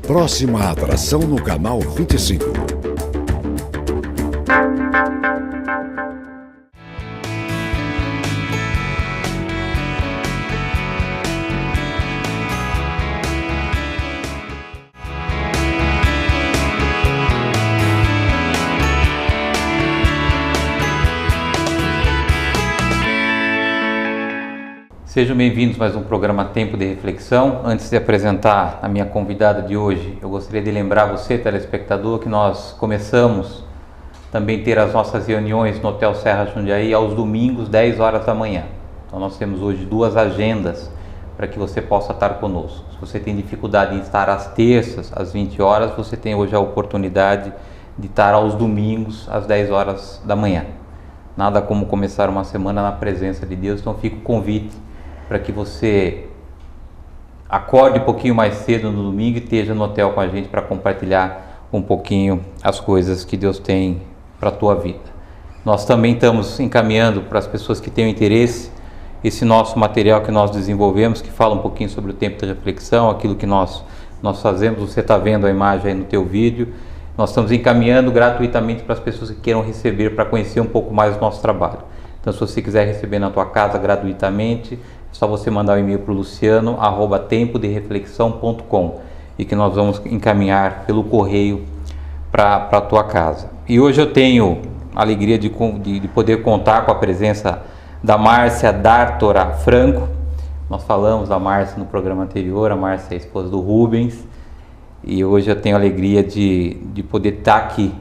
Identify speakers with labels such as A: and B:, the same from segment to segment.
A: Próxima atração no canal 25.
B: Sejam bem-vindos a mais um programa Tempo de Reflexão. Antes de apresentar a minha convidada de hoje, eu gostaria de lembrar você, telespectador, que nós começamos também a ter as nossas reuniões no Hotel Serra Jundiaí aos domingos, 10 horas da manhã. Então nós temos hoje 2 agendas para que você possa estar conosco. Se você tem dificuldade em estar às terças, às 20 horas, você tem hoje a oportunidade de estar aos domingos, às 10 horas da manhã. Nada como começar uma semana na presença de Deus, então fica o convite para que você acorde um pouquinho mais cedo no domingo e esteja no hotel com a gente para compartilhar um pouquinho as coisas que Deus tem para a tua vida. Nós também estamos encaminhando para as pessoas que tenham interesse esse nosso material que nós desenvolvemos, que fala um pouquinho sobre o tempo de reflexão, aquilo que nós fazemos. Você está vendo a imagem aí no teu vídeo. Nós estamos encaminhando gratuitamente para as pessoas que queiram receber, para conhecer um pouco mais do nosso trabalho. Então, se você quiser receber na tua casa gratuitamente, é só você mandar um e-mail para o luciano@tempodereflexão.com e que nós vamos encaminhar pelo correio para a tua casa. E hoje eu tenho a alegria de poder contar com a presença da Márcia D'Artora Franco. Nós falamos da Márcia no programa anterior. A Márcia é a esposa do Rubens, e hoje eu tenho a alegria de poder estar aqui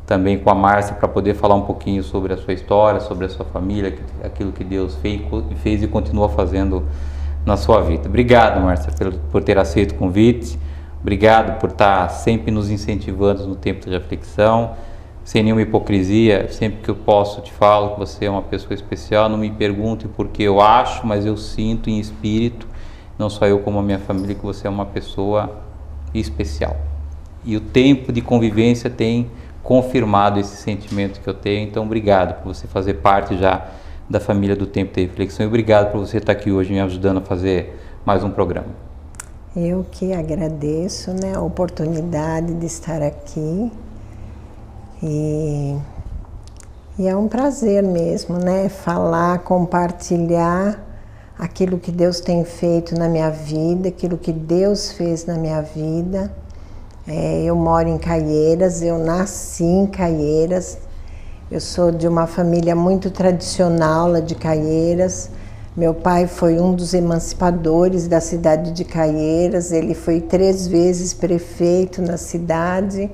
B: também com a Márcia para poder falar um pouquinho sobre a sua história, sobre a sua família, aquilo que Deus fez e continua fazendo na sua vida. Obrigado, Márcia, por ter aceito o convite. Obrigado por estar sempre nos incentivando no tempo de reflexão, sem nenhuma hipocrisia. Sempre que eu posso te falo que você é uma pessoa especial. Não me pergunte porque eu acho, mas eu sinto em espírito, não só eu como a minha família, que você é uma pessoa especial. E o tempo de convivência tem confirmado esse sentimento que eu tenho. Então obrigado por você fazer parte já da família do Tempo de Reflexão, e obrigado por você estar aqui hoje me ajudando a fazer mais um programa.
C: Eu que agradeço, né, a oportunidade de estar aqui, e é um prazer mesmo, né, falar, compartilhar aquilo que Deus tem feito na minha vida, aquilo que Deus fez na minha vida. Eu moro em Caieiras, eu nasci em Caieiras, eu sou de uma família muito tradicional lá de Caieiras. Meu pai foi um dos emancipadores da cidade de Caieiras, ele foi 3 vezes prefeito na cidade,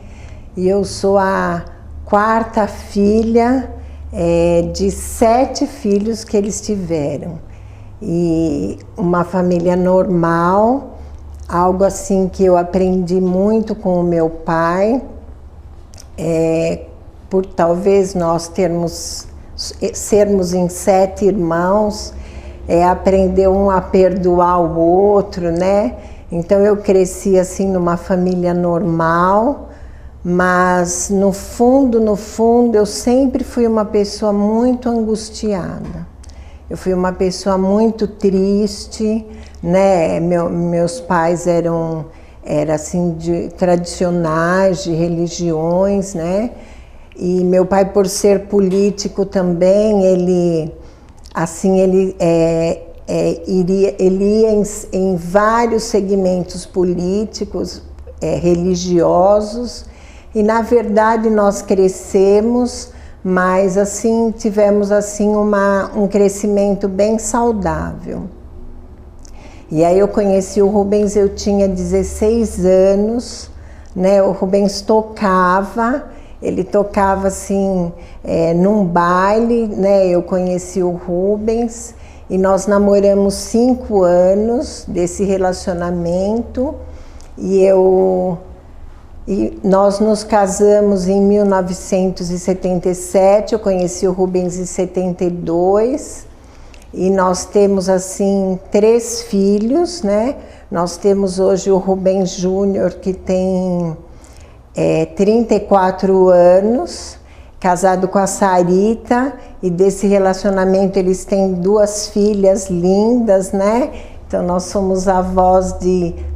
C: e eu sou a 4ª filha de 7 filhos que eles tiveram. E uma família normal. Algo assim que eu aprendi muito com o meu pai, por talvez nós sermos em 7 irmãos, aprender um a perdoar o outro, né? Então eu cresci assim numa família normal, mas no fundo eu sempre fui uma pessoa muito angustiada. Eu fui uma pessoa muito triste, né? Meus pais eram assim tradicionais, de religiões, né? E meu pai, por ser político também, ele ia em vários segmentos políticos, religiosos, e na verdade nós crescemos, mas assim tivemos assim um crescimento bem saudável. E aí eu conheci o Rubens, eu tinha 16 anos, né? O Rubens tocava, ele tocava assim num baile, né? Eu conheci o Rubens e nós namoramos 5 anos desse relacionamento, e nós nos casamos em 1977, eu conheci o Rubens em 72, e nós temos assim 3 filhos, né? Nós temos hoje o Rubens Júnior, que tem 34 anos, casado com a Sarita, e desse relacionamento eles têm 2 filhas lindas, né? Então nós somos avós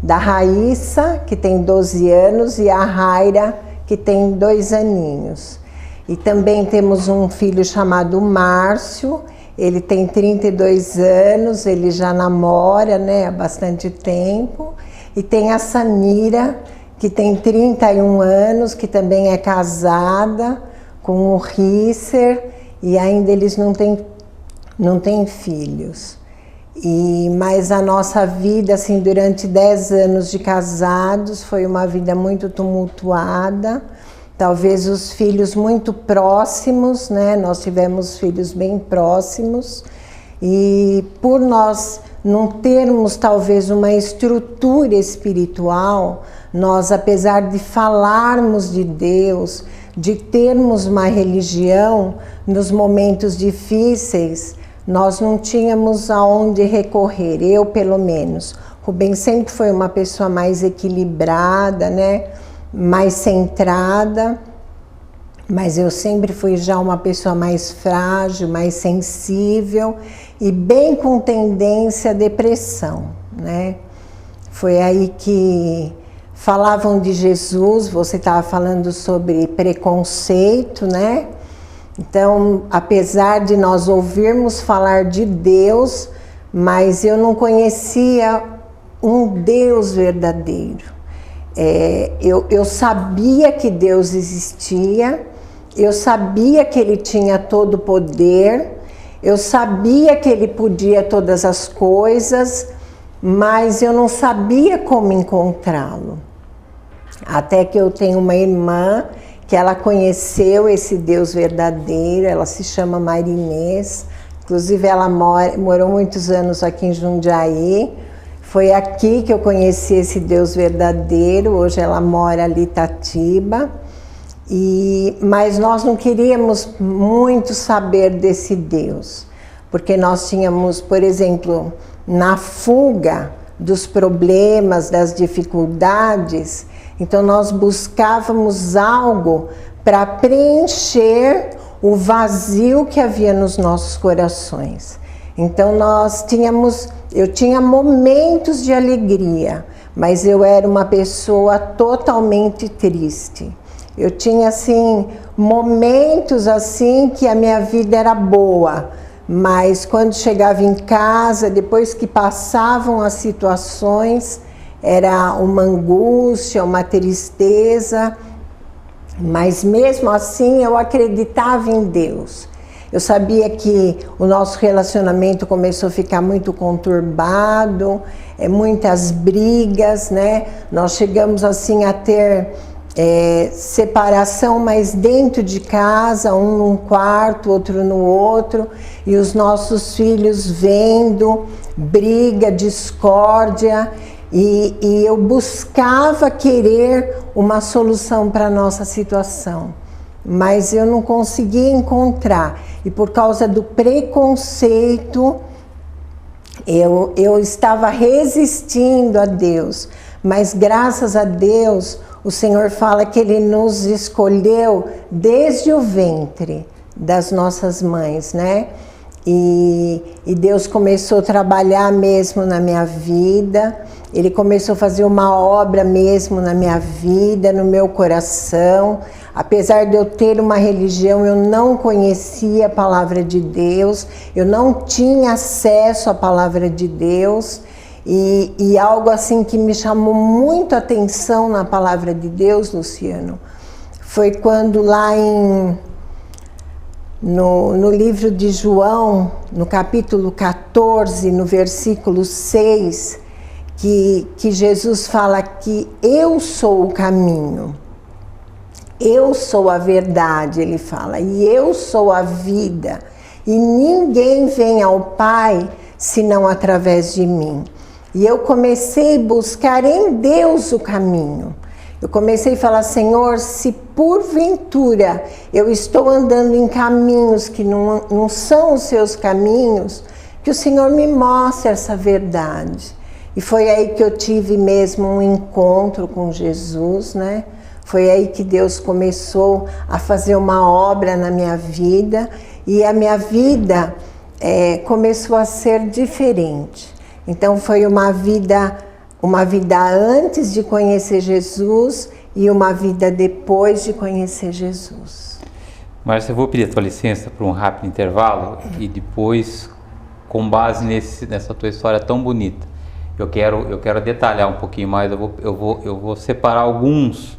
C: da Raíssa, que tem 12 anos, e a Raira, que tem 2 aninhos. E também temos um filho chamado Márcio, ele tem 32 anos, ele já namora, né, há bastante tempo. E tem a Samira, que tem 31 anos, que também é casada com o Risser, e ainda eles não têm filhos. Mas a nossa vida, assim, durante 10 anos de casados, foi uma vida muito tumultuada. Talvez os filhos muito próximos, né? Nós tivemos filhos bem próximos. E por nós não termos talvez uma estrutura espiritual, nós, apesar de falarmos de Deus, de termos uma religião, nos momentos difíceis, nós não tínhamos aonde recorrer, eu pelo menos. Rubens sempre foi uma pessoa mais equilibrada, né? Mais centrada, mas eu sempre fui já uma pessoa mais frágil, mais sensível e bem com tendência à depressão, né? Foi aí que falavam de Jesus, você estava falando sobre preconceito, né? Então, apesar de nós ouvirmos falar de Deus, mas eu não conhecia um Deus verdadeiro. Eu sabia que Deus existia, eu sabia que Ele tinha todo o poder, eu sabia que Ele podia todas as coisas, mas eu não sabia como encontrá-lo. Até que eu tenho uma irmã que ela conheceu esse Deus verdadeiro, ela se chama Marinês, inclusive ela morou muitos anos aqui em Jundiaí. Foi aqui que eu conheci esse Deus verdadeiro, hoje ela mora ali em Itatiba, mas nós não queríamos muito saber desse Deus, porque nós tínhamos, por exemplo, na fuga dos problemas, das dificuldades, então nós buscávamos algo para preencher o vazio que havia nos nossos corações. Então eu tinha momentos de alegria, mas eu era uma pessoa totalmente triste. Eu tinha assim momentos assim que a minha vida era boa, mas quando chegava em casa, depois que passavam as situações, era uma angústia, uma tristeza, mas mesmo assim eu acreditava em Deus. Eu sabia que o nosso relacionamento começou a ficar muito conturbado, muitas brigas, né? Nós chegamos assim a ter separação, mas dentro de casa, um num quarto, outro no outro, e os nossos filhos vendo briga, discórdia, e eu buscava querer uma solução para a nossa situação. Mas eu não conseguia encontrar, e por causa do preconceito, eu estava resistindo a Deus, mas graças a Deus, o Senhor fala que Ele nos escolheu desde o ventre das nossas mães, né? E Deus começou a trabalhar mesmo na minha vida, Ele começou a fazer uma obra mesmo na minha vida, no meu coração. Apesar de eu ter uma religião, eu não conhecia a palavra de Deus, eu não tinha acesso à palavra de Deus. E algo assim que me chamou muito a atenção na palavra de Deus, Luciano, foi quando lá no livro de João, no capítulo 14, no versículo 6, que Jesus fala que eu sou o caminho, eu sou a verdade, ele fala, e eu sou a vida, e ninguém vem ao Pai senão através de mim. E eu comecei a buscar em Deus o caminho. Eu comecei a falar, Senhor, se porventura eu estou andando em caminhos que não são os seus caminhos, que o Senhor me mostre essa verdade. E foi aí que eu tive mesmo um encontro com Jesus, né? Foi aí que Deus começou a fazer uma obra na minha vida, e a minha vida começou a ser diferente. Então foi uma vida antes de conhecer Jesus e uma vida depois de conhecer Jesus.
B: Márcia, eu vou pedir a tua licença para um rápido intervalo e depois, com base nessa tua história tão bonita, eu quero detalhar um pouquinho mais, eu vou separar alguns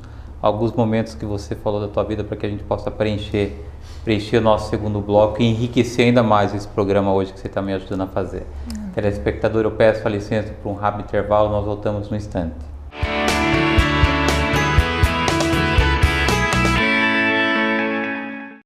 B: momentos que você falou da tua vida para que a gente possa preencher o nosso segundo bloco e enriquecer ainda mais esse programa hoje que você está me ajudando a fazer. Telespectador, eu peço a licença para um rápido intervalo, nós voltamos no instante.